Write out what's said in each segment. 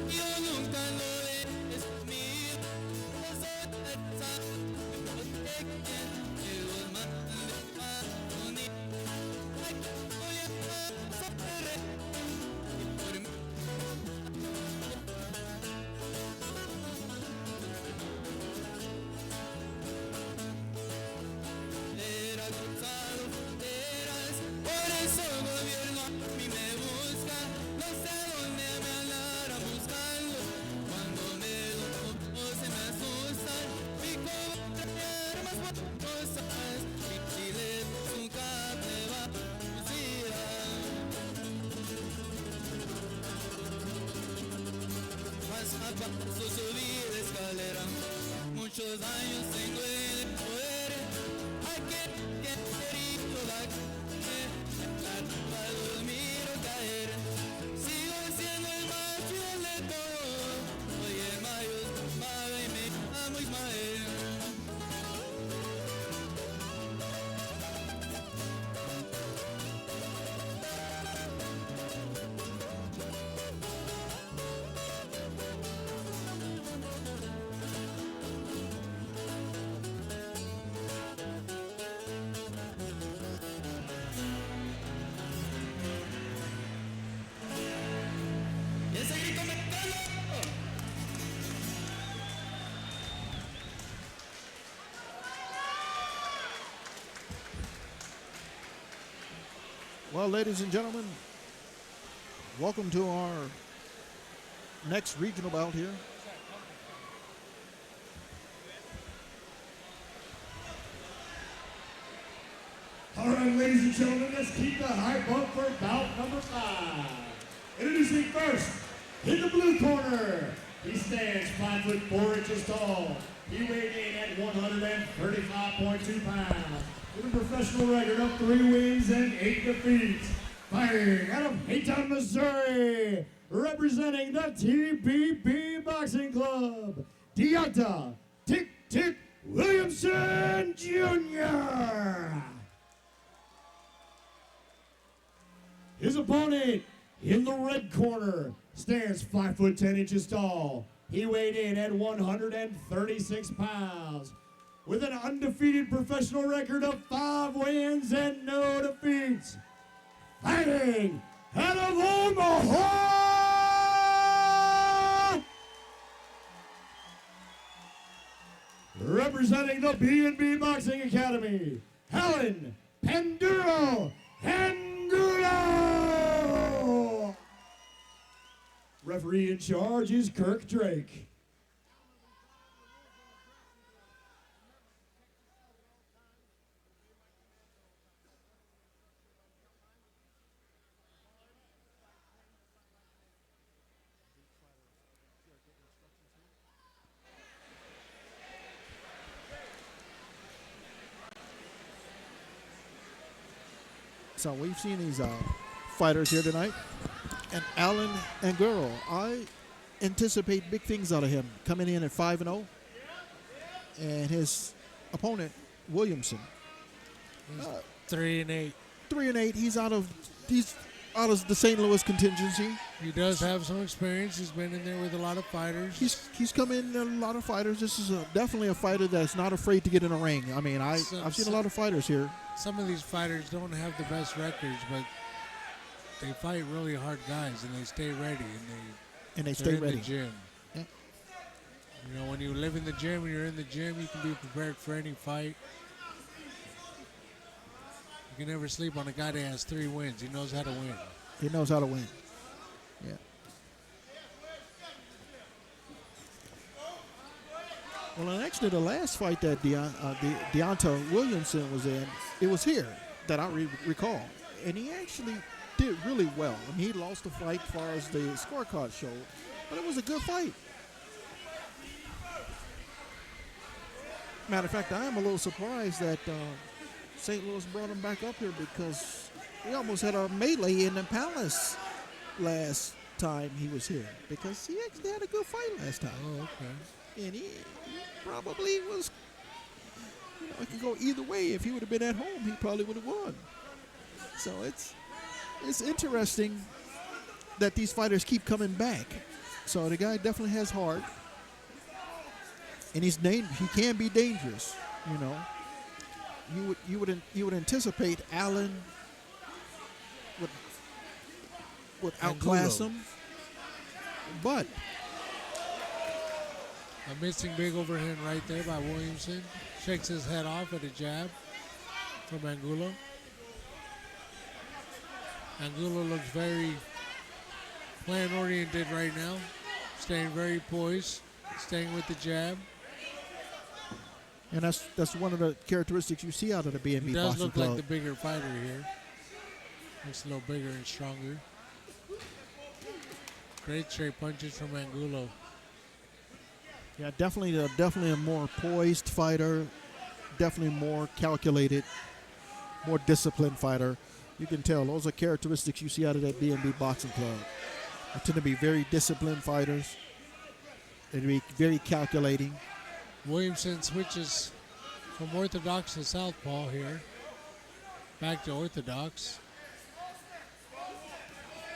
Yo nunca lo dejes conmigo. Yo soy el protected. It was my money. I voy a pasar y por mí era cruzado fronteras. Por eso el gobierno a mí me busca. No sé dónde me andará buscando. Cuando me lo se me asustan. Mi cobre armas poderosas. Mi chile su carne va cocida. Paso a paso subí la escalera. Muchos años tengo el poder. I get querido la carne. Los miro caer. Sigo siendo el más fiel de todos. Soy el mayor padre y me llamo Ismael. Y ese grito mexicano. Well, ladies and gentlemen, welcome to our next regional bout here. All right, ladies and gentlemen, let's keep the hype up for bout number 5. Introducing first, in the blue corner, he stands 5 foot 4 inches tall. He weighed in at 135.2 pounds, with a professional record of 3 wins and 8 defeats. Fighting out of Hayton, Missouri, representing the TBB Boxing Club, Deonta Tick Tick Williamson Jr. His opponent in the red corner stands 5 foot 10 inches tall. He weighed in at 136 pounds with an undefeated professional record of 5 wins and no defeats. Fighting out of Omaha, representing the B&B Boxing Academy, Helen Panduro Angulo. Referee in charge is Kirk Drake. So we've seen these fighters here tonight. And Alan Angulo, I anticipate big things out of him, coming in at 5-0. And his opponent, Williamson, 3-8. 3-8. He's out of the St. Louis contingency. He does have some experience. He's been in there with a lot of fighters. He's come in a lot of fighters. This is definitely a fighter that's not afraid to get in a ring. I mean, I've seen a lot of fighters here. Some of these fighters don't have the best records, but they fight really hard guys, and they stay ready, And they they're stay in ready. the gym. Yeah. You know, when you live in the gym, when you're in the gym, you can be prepared for any fight. You can never sleep on a guy that has 3 wins. He knows how to win. He knows how to win. Yeah. Well, and actually, the last fight that Deonta Williamson was in, it was here that I recall, and he actually did really well. I mean, he lost the fight as far as the scorecard showed, but it was a good fight. Matter of fact, I am a little surprised that St. Louis brought him back up here, because we almost had a melee in the Palace last time he was here, because he actually had a good fight last time. Oh, okay. And he probably was, it could go either way. If he would have been at home, he probably would have won. So it's interesting that these fighters keep coming back. So the guy definitely has heart, and he can be dangerous. You know, you would anticipate Allen would outclass Angulo. him, but A missing big overhand right there by Williamson. Shakes his head off at a jab from Angulo. Angulo looks very plan-oriented right now. Staying very poised. Staying with the jab. and that's one of the characteristics you see out of the BNB He does Boxing look Club. like the bigger fighter here. Looks a little bigger and stronger. Great straight punches from Angulo. Yeah, definitely a more poised fighter, definitely more calculated, more disciplined fighter. You can tell those are characteristics you see out of that BNB Boxing Club. They tend to be very disciplined fighters. They be very calculating. Williamson switches from orthodox to southpaw here. Back to orthodox.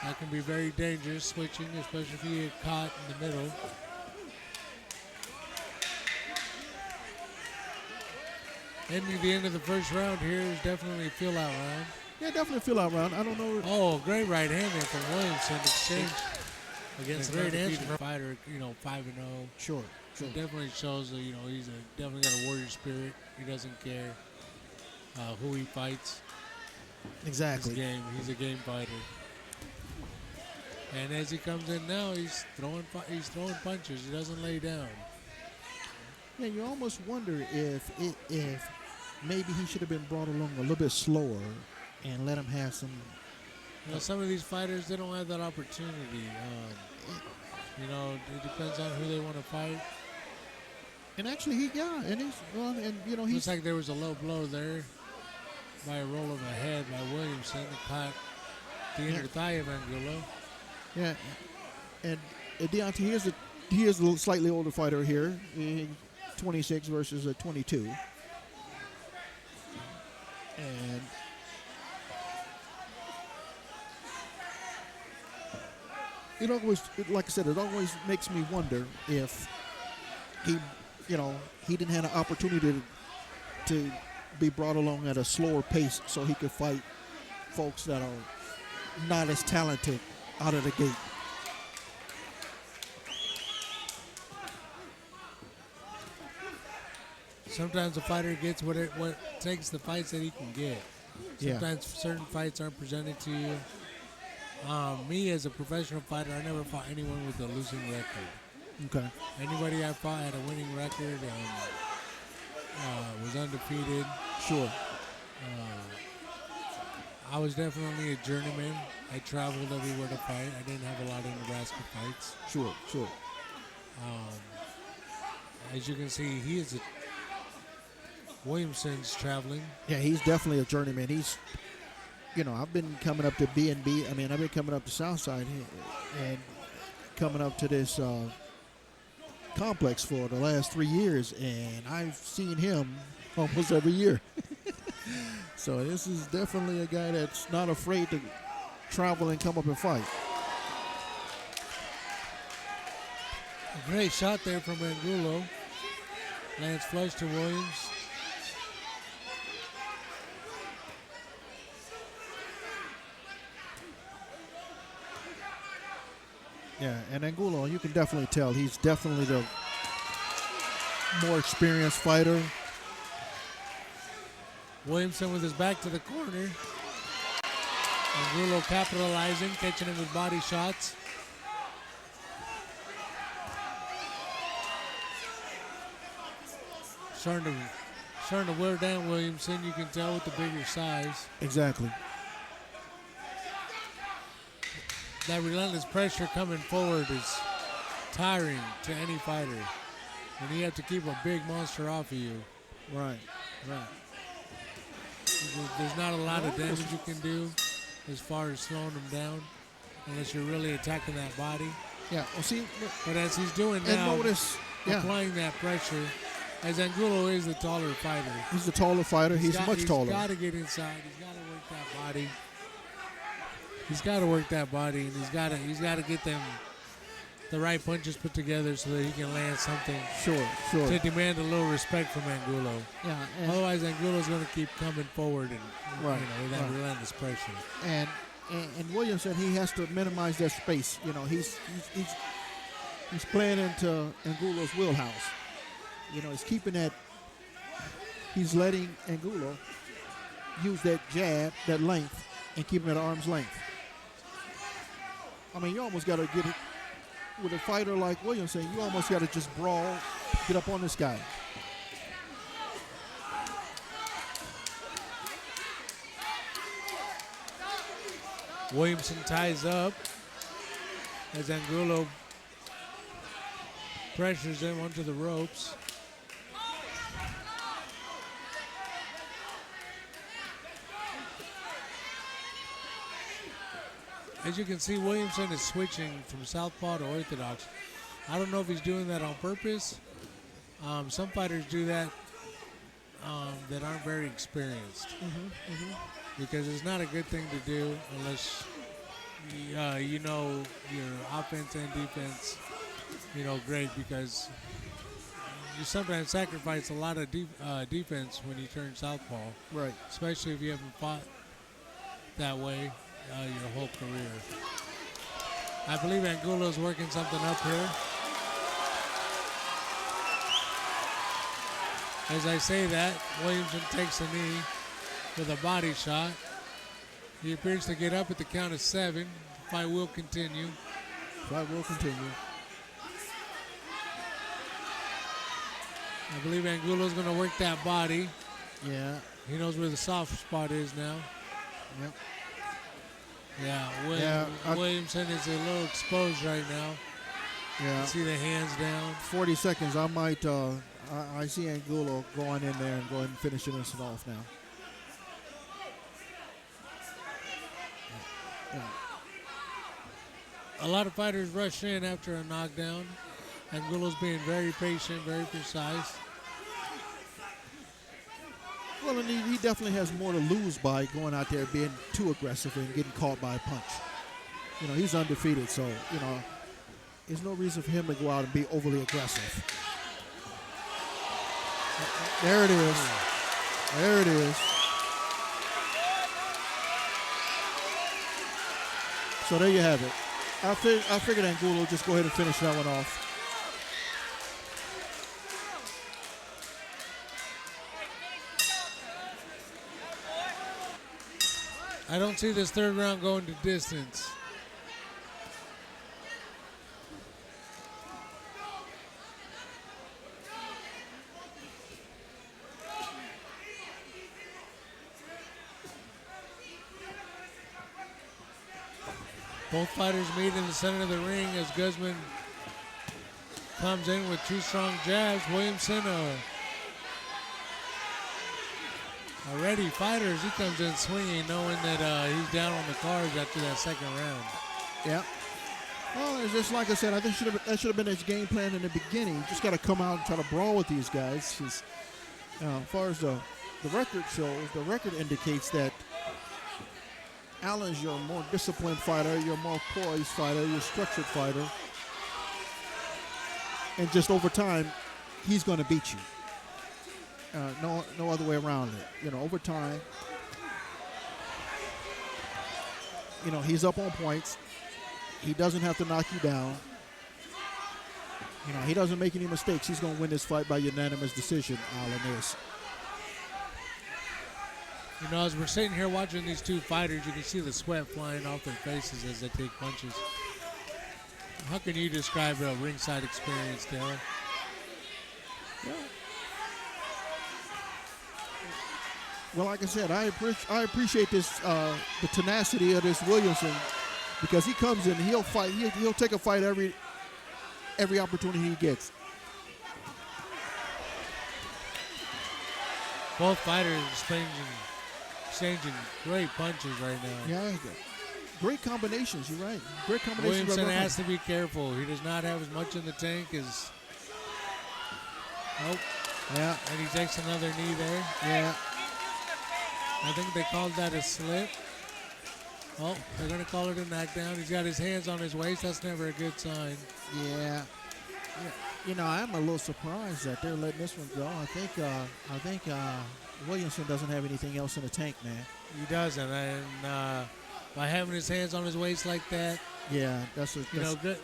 That can be very dangerous switching, especially if you get caught in the middle. Ending the end of the first round here is definitely a feel-out round. Yeah, definitely a feel-out round. I don't know. Oh, great right hand there from Williamson. Exchange against a great undefeated answer fighter, 5-0. Sure. It definitely shows that, he's definitely got a warrior spirit. He doesn't care who he fights. Exactly. He's a game fighter. And as he comes in now, he's throwing punches. He doesn't lay down. Yeah, you almost wonder if maybe he should have been brought along a little bit slower and let him have some. Some of these fighters, they don't have that opportunity. It depends on who they want to fight. And actually, he's Looks like there was a low blow there by a roll of the head by Williamson. It caught the inner thigh of Angulo. Yeah, and Deonta, he is a slightly older fighter here, 26 versus a 22, and it always, like I said, it always makes me wonder if he didn't have an opportunity to be brought along at a slower pace so he could fight folks that are not as talented out of the gate. Sometimes a fighter gets what takes the fights that he can get. Sometimes certain fights aren't presented to you. Me as a professional fighter, I never fought anyone with a losing record. Okay. Anybody I fought had a winning record and was undefeated. Sure. I was definitely a journeyman. I traveled everywhere to fight. I didn't have a lot of Nebraska fights. Sure. As you can see, Williamson's traveling. Yeah, he's definitely a journeyman. He's, I've been coming up to B&B. I've been coming up to Southside and coming up to this complex for the last 3 years, and I've seen him almost every year. So this is definitely a guy that's not afraid to travel and come up and fight. A great shot there from Angulo. Lands flush to Williams. Yeah, and Angulo, you can definitely tell he's definitely the more experienced fighter. Williamson with his back to the corner. Angulo capitalizing, catching him with body shots. Starting to wear down Williamson, you can tell with the bigger size. Exactly. That relentless pressure coming forward is tiring to any fighter. When you have to keep a big monster off of you. Right. There's not a lot of damage you can do as far as slowing him down unless you're really attacking that body. Yeah, well, see. But as he's doing And now, notice, applying that pressure, as Angulo is the taller fighter. He's the taller fighter. He's much taller. He's got to get inside. He's got to work that body. he's got to work that body, and he's got to get them the right punches put together so that he can land something. Sure. To demand a little respect from Angulo. Yeah. Otherwise, Angulo's going to keep coming forward and with that right. relentless pressure. And Williamson, he has to minimize that space. He's playing into Angulo's wheelhouse. He's keeping that. He's letting Angulo use that jab, that length, and keeping it at arm's length. I mean, you almost got to get it with a fighter like Williamson. You almost got to just brawl, get up on this guy. Williamson ties up as Angulo pressures him onto the ropes. As you can see, Williamson is switching from southpaw to orthodox. I don't know if he's doing that on purpose. Some fighters do that that aren't very experienced. Because it's not a good thing to do unless you know your offense and defense, great, because you sometimes sacrifice a lot of defense when you turn southpaw. Right. Especially if you haven't fought that way your whole career. I believe Angulo's working something up here. As I say that, Williamson takes a knee with a body shot. He appears to get up at the count of 7. The fight will continue. I believe Angulo's going to work that body. Yeah. He knows where the soft spot is now. Yep. Yeah, Williamson is a little exposed right now. Yeah. You see the hands down. 40 seconds. I might. I see Angulo going in there and going and finishing this off now. Yeah. A lot of fighters rush in after a knockdown. Angulo's being very patient, very precise. Well, and he definitely has more to lose by going out there being too aggressive and getting caught by a punch. He's undefeated, so, there's no reason for him to go out and be overly aggressive. There it is. There it is. So there you have it. I figured Angulo would just go ahead and finish that one off. I don't see this third round going to distance. Both fighters meet in the center of the ring as Guzman comes in with 2 strong jabs. Williamson, a ready fighter, as he comes in swinging, knowing that he's down on the cards after that second round. Yeah. Well, it's just like I said, I think that should have been his game plan in the beginning. You just got to come out and try to brawl with these guys. As far as the record shows, the record indicates that Allen's your more disciplined fighter, your more poised fighter, your structured fighter. And just over time, he's going to beat you. No other way around it. Over time, he's up on points. He doesn't have to knock you down. He doesn't make any mistakes. He's going to win this fight by unanimous decision, Allen is. As we're sitting here watching these two fighters, you can see the sweat flying off their faces as they take punches. How can you describe a ringside experience, Darryl? Yeah. Well, like I said, I appreciate this the tenacity of this Williamson, because he comes in, he'll fight, he'll take a fight every opportunity he gets. Both fighters exchanging great punches right now. Yeah, great combinations. You're right. Great combinations. Williamson has to be careful. He does not have as much in the tank as. Oh, yeah. And he takes another knee there. Yeah. I think they called that a slip. Oh, they're going to call it a knockdown. He's got his hands on his waist. That's never a good sign. Yeah. You know, I'm a little surprised that they're letting this one go. I think Williamson doesn't have anything else in the tank, man. He doesn't. And by having his hands on his waist like that, yeah, that's good.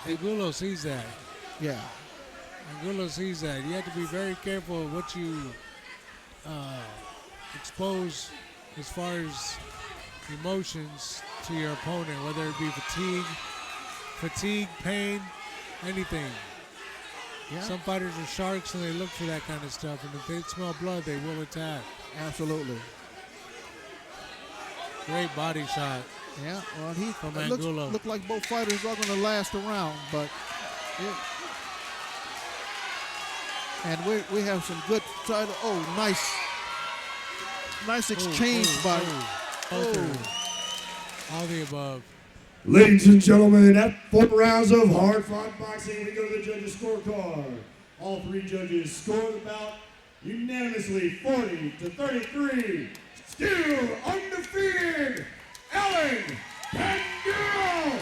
Angulo sees that. Yeah. Angulo sees that. You have to be very careful of what you expose as far as emotions to your opponent, whether it be fatigue, pain, anything. Yeah. Some fighters are sharks and they look for that kind of stuff, and if they smell blood, they will attack. Absolutely. Great body shot. Yeah, well, he from Angulo. Look like both fighters are going to last around, but and we have some good title. Oh, nice exchange by. All the above. Ladies and gentlemen, at 4 rounds of hard-fought boxing, we go to the judges' scorecard. All 3 judges scored the bout unanimously, 40-33. Still undefeated, Ellen Angulo.